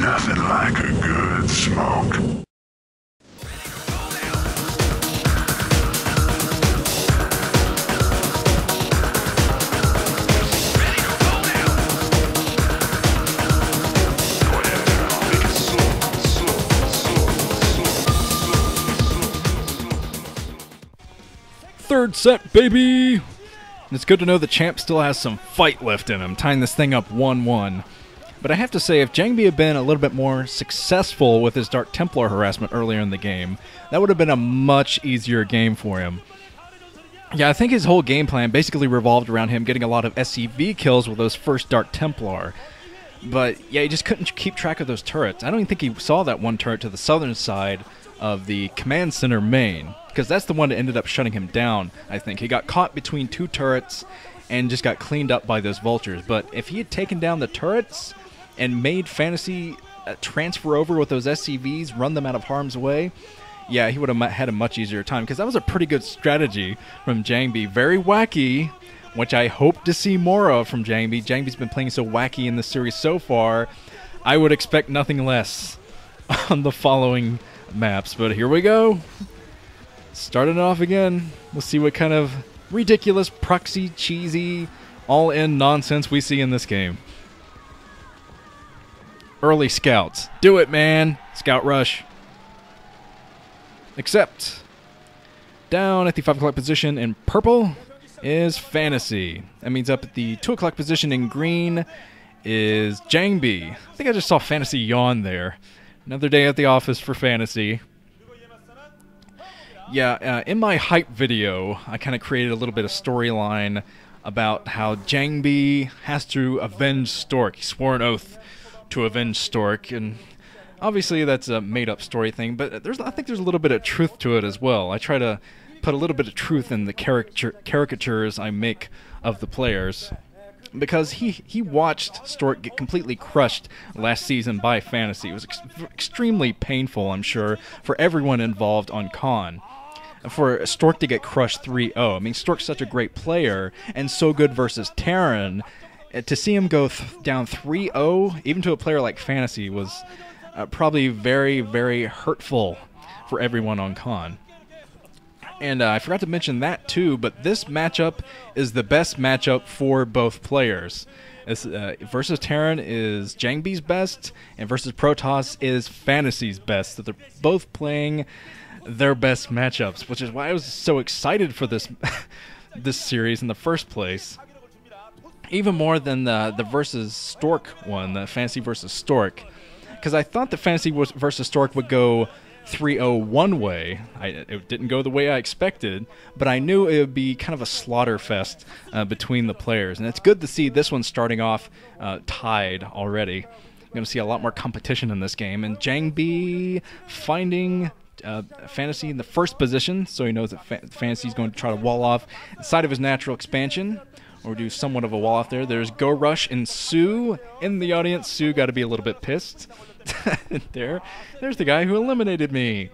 Nothing like a good smoke. Third set, baby! And it's good to know the champ still has some fight left in him, tying this thing up 1-1. But I have to say, if JangBi had been a little bit more successful with his Dark Templar harassment earlier in the game, that would have been a much easier game for him. Yeah, I think his whole game plan basically revolved around him getting a lot of SCV kills with those first Dark Templar. But yeah, he just couldn't keep track of those turrets. I don't even think he saw that one turret to the southern side of the command center main, because that's the one that ended up shutting him down, I think. He got caught between two turrets and just got cleaned up by those vultures. But if he had taken down the turrets and made Fantasy transfer over with those SCVs, run them out of harm's way, yeah, he would have had a much easier time, because that was a pretty good strategy from JangBi. Very wacky, which I hope to see more of from JangBi. JangBi's been playing so wacky in this series so far. I would expect nothing less on the following maps, but here we go. Starting off again. We'll see what kind of ridiculous, proxy, cheesy, all-in nonsense we see in this game. Early scouts. Do it, man. Scout rush. Except down at the 5 o'clock position in purple is Fantasy. That means up at the 2 o'clock position in green is JangBi. I think I just saw Fantasy yawn there. Another day at the office for Fantasy. Yeah, in my hype video, I kind of created a little bit of storyline about how JangBi has to avenge Stork. He swore an oath to avenge Stork, and obviously that's a made-up story thing, but I think there's a little bit of truth to it as well. I try to put a little bit of truth in the caricatures I make of the players, because he watched Stork get completely crushed last season by Fantasy. It was extremely painful, I'm sure, for everyone involved on Con. For Stork to get crushed 3-0. I mean, Stork's such a great player and so good versus Terran. To see him go down 3-0, even to a player like Fantasy, was probably very, very hurtful for everyone on Con. And I forgot to mention that too, but this matchup is the best matchup for both players. Versus Terran is JangBi's best, and versus Protoss is Fantasy's best. So they're both playing their best matchups, which is why I was so excited for this this series in the first place. Even more than the versus Stork one, the Fantasy versus Stork, because I thought the Fantasy versus Stork would go 3-0 one way. It didn't go the way I expected, but I knew it would be kind of a slaughter fest between the players, and it's good to see this one starting off tied already. I'm going to see a lot more competition in this game, and JangBi finding Fantasy in the first position, so he knows that Fantasy is going to try to wall off inside of his natural expansion, or do somewhat of a wall off there. There's Go Rush and Sue in the audience. Sue got to be a little bit pissed. There's the guy who eliminated me.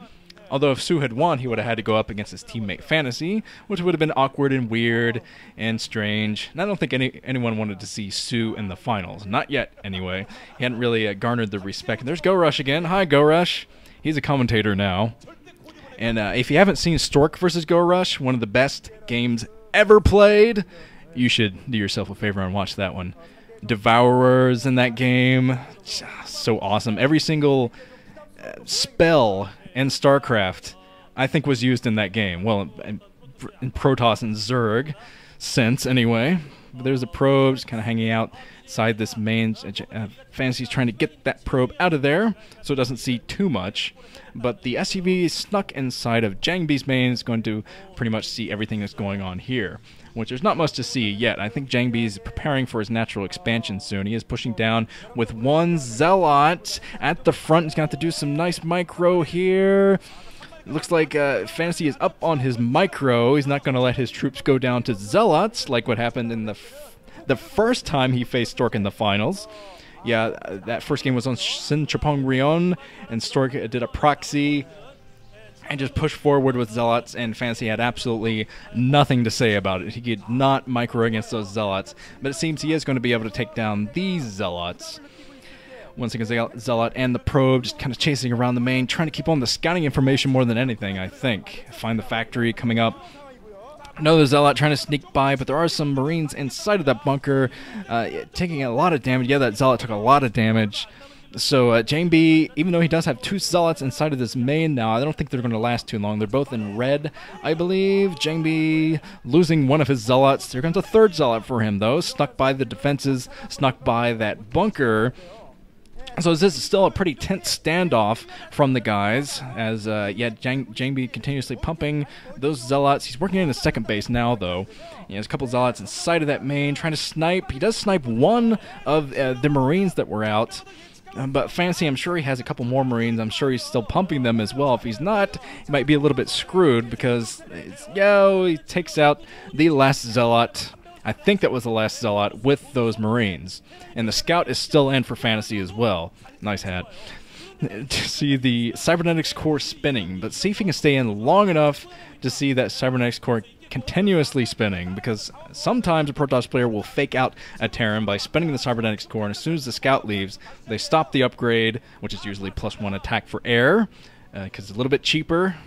Although if Sue had won, he would have had to go up against his teammate Fantasy, which would have been awkward and weird and strange. And I don't think anyone wanted to see Sue in the finals. Not yet, anyway. He hadn't really garnered the respect. And there's Go Rush again. Hi, Go Rush. He's a commentator now. And if you haven't seen Stork versus Go Rush, one of the best games ever played, you should do yourself a favor and watch that one. Devourers in that game, so awesome. Every single spell in StarCraft, I think, was used in that game. Well, in Protoss and Zerg sense, anyway. But there's a probe just kind of hanging out inside this main. Fantasy's trying to get that probe out of there so it doesn't see too much. But the SCV snuck inside of JangBi's main is going to pretty much see everything that's going on here, which there's not much to see yet. I think JangBi is preparing for his natural expansion soon. He is pushing down with one Zealot at the front. He's going to have to do some nice micro here. It looks like Fantasy is up on his micro. He's not going to let his troops go down to Zealots like what happened in the first time he faced Stork in the finals. Yeah, that first game was on Sin Chapong Rion, and Stork did a proxy and just pushed forward with Zealots, and Fantasy had absolutely nothing to say about it. He could not micro against those Zealots, but it seems he is going to be able to take down these Zealots. One second Zealot and the probe just kind of chasing around the main, trying to keep on the scouting information more than anything, I think. Find the factory coming up. Another Zealot trying to sneak by, but there are some Marines inside of that bunker taking a lot of damage. Yeah, that Zealot took a lot of damage. So JangBi, even though he does have 2 Zealots inside of this main now, I don't think they're going to last too long. They're both in red, I believe. JangBi losing one of his Zealots. Here comes a 3rd Zealot for him, though. Snuck by the defenses, snuck by that bunker. So this is still a pretty tense standoff from the guys, as JangBi continuously pumping those Zealots. He's working in the second base now, though. He has a couple Zealots inside of that main, trying to snipe. He does snipe one of the Marines that were out. But Fantasy, I'm sure he has a couple more Marines. I'm sure he's still pumping them as well. If he's not, he might be a little bit screwed because, he takes out the last Zealot. I think that was the last Zealot with those Marines. And the Scout is still in for Fantasy as well. Nice hat. To see the Cybernetics core spinning, but see if he can stay in long enough to see that Cybernetics core continuously spinning, because sometimes a Protoss player will fake out a Terran by spinning the Cybernetics core, and as soon as the Scout leaves, they stop the upgrade, which is usually +1 attack for air, because it's a little bit cheaper,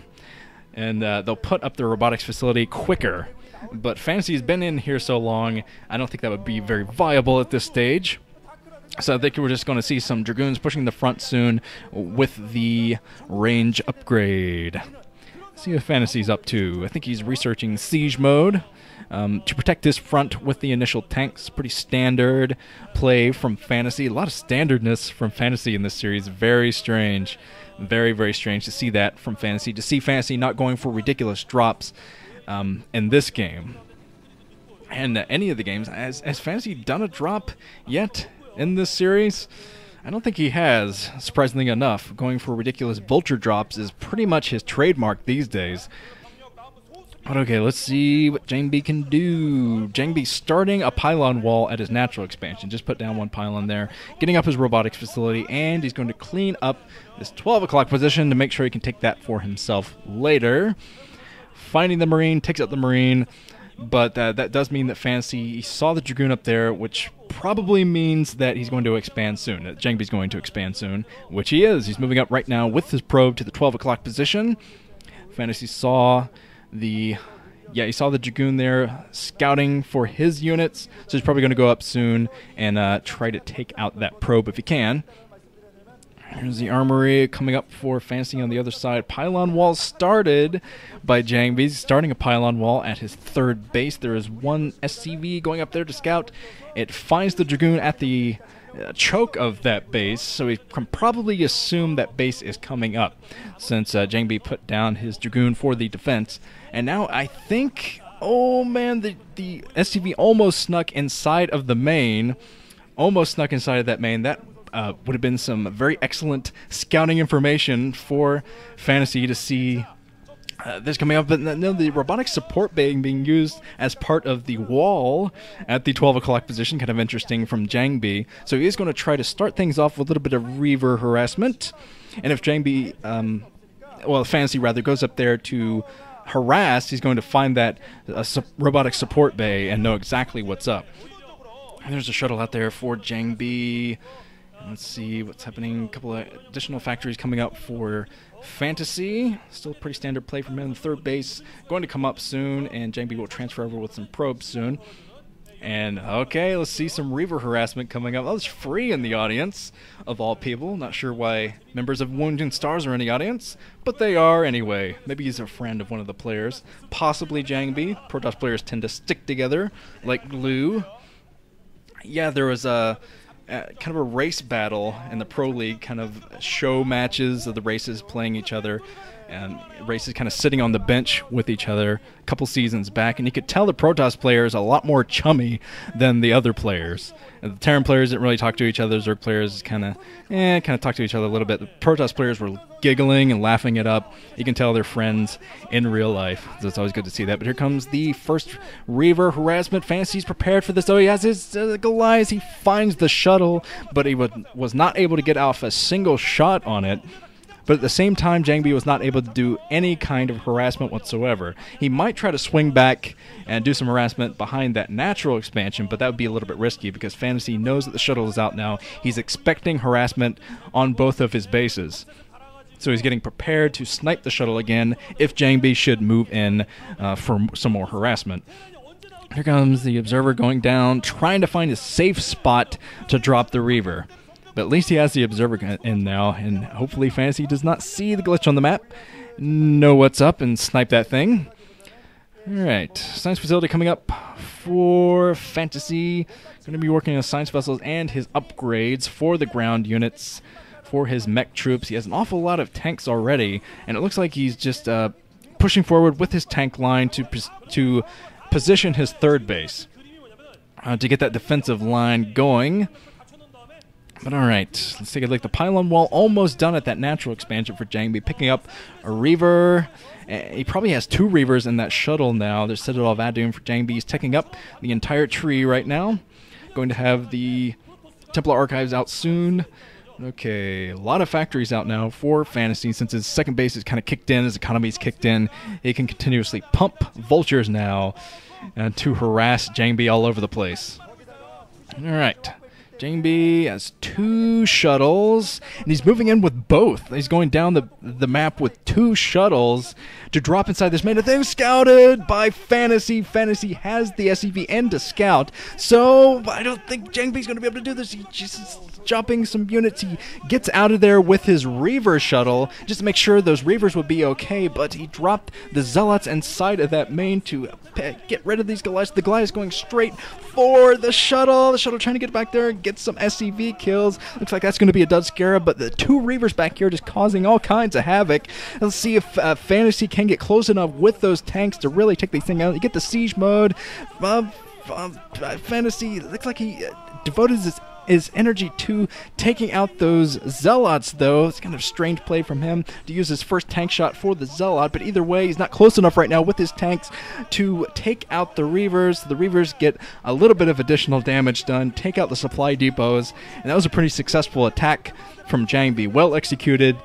and they'll put up the robotics facility quicker. But Fantasy's been in here so long, I don't think that would be very viable at this stage. So I think we're just going to see some Dragoons pushing the front soon with the range upgrade. See what Fantasy's up to. I think he's researching siege mode to protect his front with the initial tanks. Pretty standard play from Fantasy. A lot of standardness from Fantasy in this series. Very strange. Very, very strange to see that from Fantasy. To see Fantasy not going for ridiculous drops in this game. And any of the games. Has Fantasy done a drop yet in this series? I don't think he has, surprisingly enough. Going for ridiculous vulture drops is pretty much his trademark these days. But okay, let's see what JangBi can do. JangBi starting a pylon wall at his natural expansion. Just put down 1 pylon there. Getting up his robotics facility, and he's going to clean up this 12 o'clock position to make sure he can take that for himself later. Finding the Marine, takes out the Marine. But that does mean that Fantasy saw the Dragoon up there, which probably means that he's going to expand soon. That JangBi's going to expand soon, which he is. He's moving up right now with his probe to the 12 o'clock position. Fantasy saw the Dragoon there scouting for his units, so he's probably going to go up soon and try to take out that probe if he can. Here's the armory coming up for Fantasy on the other side. Pylon wall started by JangBi. He's starting a pylon wall at his 3rd base. There is 1 SCV going up there to scout. It finds the Dragoon at the choke of that base, so we can probably assume that base is coming up since JangBi put down his Dragoon for the defense. And now I think, oh man, the SCV almost snuck inside of the main. Almost snuck inside of that main. That would have been some very excellent scouting information for Fantasy to see this coming up. But no, the robotic support bay being used as part of the wall at the 12 o'clock position, kind of interesting from JangBi. So he is going to try to start things off with a little bit of Reaver harassment. And if JangBi, Fantasy rather, goes up there to harass, he's going to find that robotic support bay and know exactly what's up. And there's a shuttle out there for JangBi. Let's see what's happening. A couple of additional factories coming up for Fantasy. Still pretty standard play from him. The 3rd base going to come up soon, and JangBi will transfer over with some probes soon. And okay, let's see some Reaver harassment coming up. That was free in the audience, of all people. Not sure why members of Wounded Stars are in the audience, but they are anyway. Maybe he's a friend of one of the players. Possibly JangBi. Protoss players tend to stick together like glue. Yeah, there was a kind of a race battle in the Pro League, kind of show matches of the races playing each other, and races kind of sitting on the bench with each other a couple seasons back, and you could tell the Protoss players a lot more chummy than the other players. And the Terran players didn't really talk to each other. Zerg players kind of talked to each other a little bit. The Protoss players were giggling and laughing it up. You can tell they're friends in real life. So it's always good to see that. But here comes the first Reaver harassment. Fantasy's prepared for this. Oh, he has his Goliath. He finds the shuttle, but he was not able to get off a single shot on it. but at the same time, JangBi was not able to do any kind of harassment whatsoever. He might try to swing back and do some harassment behind that natural expansion, but that would be a little bit risky because Fantasy knows that the shuttle is out now. He's expecting harassment on both of his bases. So he's getting prepared to snipe the shuttle again if JangBi should move in for some more harassment. Here comes the Observer going down, trying to find a safe spot to drop the Reaver. But at least he has the Observer in now, and hopefully Fantasy does not see the glitch on the map, know what's up, and snipe that thing. Alright, science facility coming up for Fantasy. Going to be working on science vessels and his upgrades for the ground units. For his mech troops. He has an awful lot of tanks already, and it looks like he's just pushing forward with his tank line to position his third base to get that defensive line going. But alright, let's take a look. The pylon wall almost done at that natural expansion for JangBi, picking up a Reaver. He probably has 2 Reavers in that shuttle now. There's Citadel of Adum for JangBi. He's taking up the entire tree right now. Going to have the Templar Archives out soon. Okay, a lot of factories out now for Fantasy. Since his second base is kind of kicked in, his economy's kicked in, he can continuously pump vultures now to harass JangBi all over the place. Alright, JangBi has 2 shuttles, and he's moving in with both. He's going down the map with 2 shuttles to drop inside this main. Thing scouted by Fantasy. Fantasy has the SCV and to scout, so I don't think JangBi's going to be able to do this. He just dropping some units. He gets out of there with his Reaver shuttle just to make sure those Reavers would be okay, but he dropped the Zealots inside of that main to get rid of these Goliaths. The Goliath's going straight for the shuttle. The shuttle trying to get back there and get some SCV kills. Looks like that's going to be a dud scarab, but the 2 Reavers back here just causing all kinds of havoc. Let's see if Fantasy can get close enough with those tanks to really take these things out. You get the siege mode. Fantasy looks like he devoted his energy to taking out those Zealots, though. It's kind of a strange play from him to use his first tank shot for the Zealot, but either way, he's not close enough right now with his tanks to take out the Reavers. The Reavers get a little bit of additional damage done, take out the supply depots, and that was a pretty successful attack from JangBi. Well executed.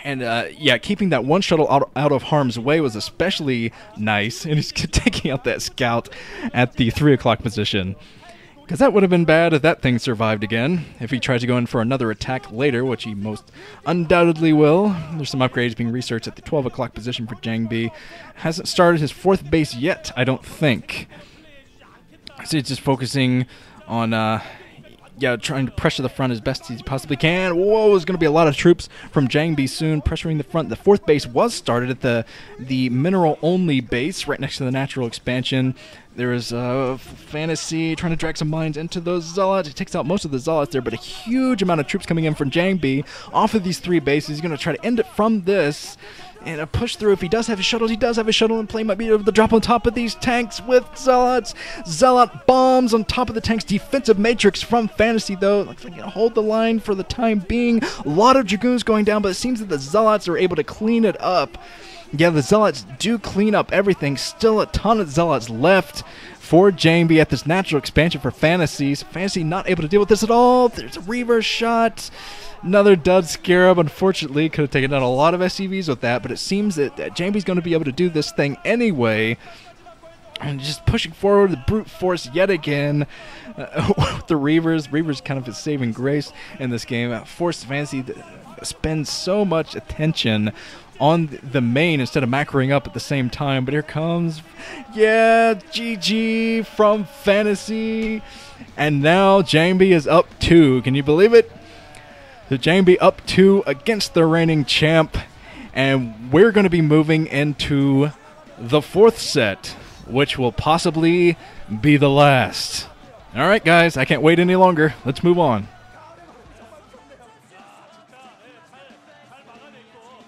And, yeah, keeping that one shuttle out of harm's way was especially nice, and he's taking out that scout at the 3 o'clock position. Because that would have been bad if that thing survived again. If he tries to go in for another attack later, which he most undoubtedly will. There's some upgrades being researched at the 12 o'clock position for JangBi. Hasn't started his 4th base yet, I don't think. So he's just focusing on, trying to pressure the front as best as he possibly can. Whoa, there's going to be a lot of troops from JangBi soon, pressuring the front. The 4th base was started at the mineral-only base, right next to the natural expansion. There is Fantasy trying to drag some mines into those Zealots. He takes out most of the Zealots there, but a huge amount of troops coming in from JangBi off of these 3 bases. He's going to try to end it from this and a push through. If he does have his shuttles, he does have his shuttle in play. Might be able to drop on top of these tanks with Zealots. Zealot bombs on top of the tanks. Defensive matrix from Fantasy, though. Looks like he'll hold the line for the time being. A lot of Dragoons going down, but it seems that the Zealots are able to clean it up. Yeah, the Zealots do clean up everything. Still a ton of Zealots left for JangBi at this natural expansion for Fantasy. So Fantasy not able to deal with this at all. There's a Reaver shot. Another dud scarab, unfortunately. Could have taken down a lot of SCVs with that, but it seems that JangBi's going to be able to do this thing anyway. And just pushing forward the brute force yet again with the Reavers. Reavers kind of his saving grace in this game. Forced Fantasy to spend so much attention on the main instead of macroing up at the same time. But here comes, yeah, GG from Fantasy. And now JangBi is up 2. Can you believe it? So JangBi up 2 against the reigning champ. And we're going to be moving into the 4th set, which will possibly be the last. All right, guys, I can't wait any longer. Let's move on.